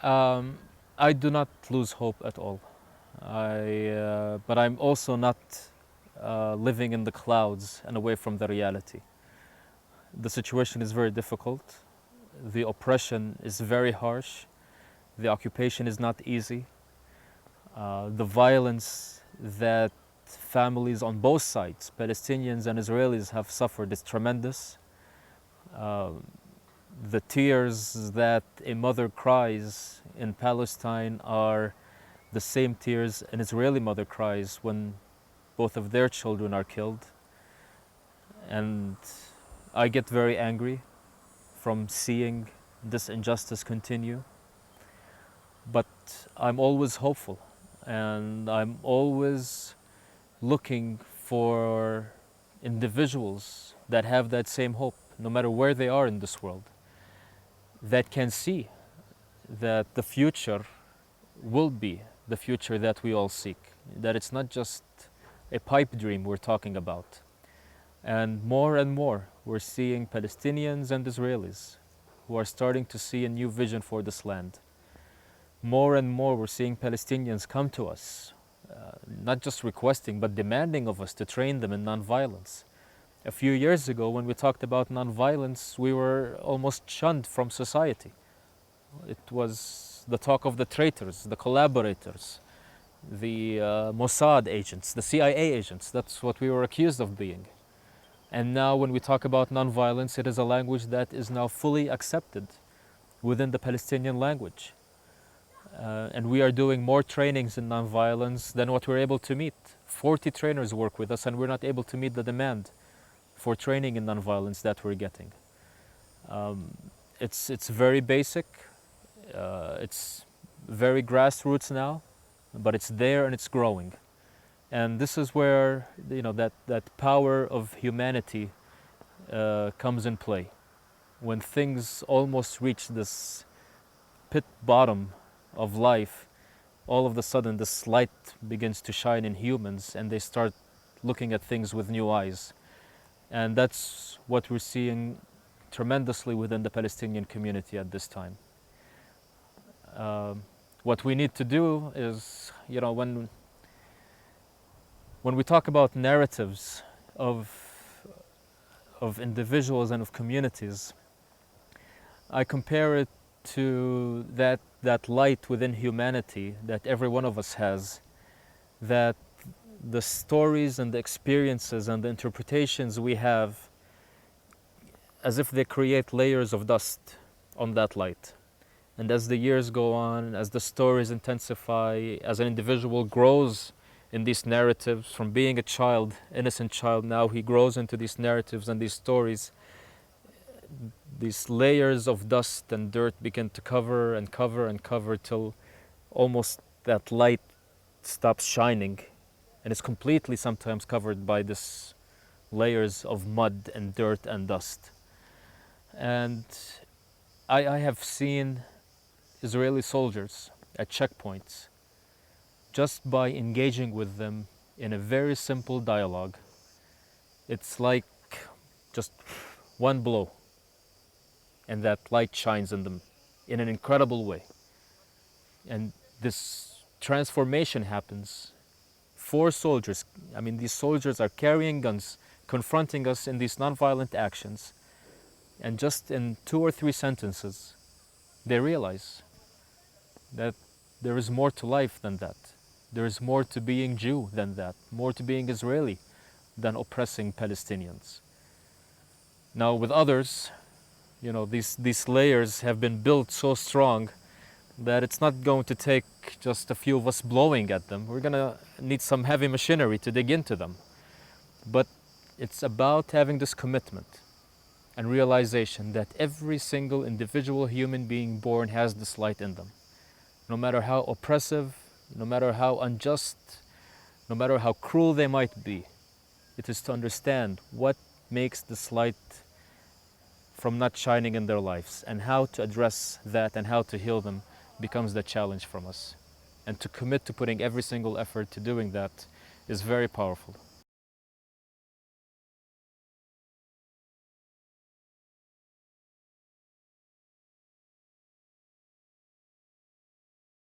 Um, I do not lose hope at all. But I'm also not living in the clouds and away from the reality. The situation is very difficult. The oppression is very harsh. The occupation is not easy. The violence that families on both sides, Palestinians and Israelis, have suffered is tremendous. Uh, the tears that a mother cries in Palestine are the same tears an Israeli mother cries when both of their children are killed. And I get very angry from seeing this injustice continue. But I'm always hopeful, and I'm always looking for individuals that have that same hope, no matter where they are in this world, that can see that the future will be the future that we all seek, that it's not just a pipe dream we're talking about. And more, we're seeing Palestinians and Israelis who are starting to see a new vision for this land. More and more, we're seeing Palestinians come to us, not just requesting, but demanding of us to train them in nonviolence. A few years ago, when we talked about nonviolence, we were almost shunned from society. It was the talk of the traitors, the collaborators, the Mossad agents, the CIA agents. That's what we were accused of being. And now when we talk about nonviolence, it is a language that is now fully accepted within the Palestinian language. And we are doing more trainings in nonviolence than what we're able to meet. 40 trainers work with us, and we're not able to meet the demand for training in nonviolence that we're getting. It's very basic. It's very grassroots now, but it's there and it's growing. And this is where that power of humanity comes in play. When things almost reach this pit bottom of life, all of a sudden this light begins to shine in humans, and they start looking at things with new eyes. And that's what we're seeing tremendously within the Palestinian community at this time. What we need to do is, when we talk about narratives of individuals and of communities, I compare it to that light within humanity that every one of us has, that the stories and the experiences and the interpretations we have, as if they create layers of dust on that light. And as the years go on, as the stories intensify, as an individual grows in these narratives, from being a child, innocent child, now he grows into these narratives and these stories, these layers of dust and dirt begin to cover and cover and cover till almost that light stops shining, and is completely sometimes covered by this layers of mud and dirt and dust. And I have seen Israeli soldiers at checkpoints, just by engaging with them in a very simple dialogue. It's like just one blow, and that light shines in them in an incredible way. And this transformation happens. 4 soldiers, these soldiers are carrying guns, confronting us in these nonviolent actions, and just in 2 or 3 sentences, they realize that there is more to life than that. There is more to being Jew than that, more to being Israeli than oppressing Palestinians. Now with others, these layers have been built so strong that it's not going to take just a few of us blowing at them. We're gonna need some heavy machinery to dig into them. But it's about having this commitment and realization that every single individual human being born has this light in them. No matter how oppressive, no matter how unjust, no matter how cruel they might be, it is to understand what makes this light from not shining in their lives, and how to address that and how to heal them becomes the challenge from us. And to commit to putting every single effort to doing that is very powerful.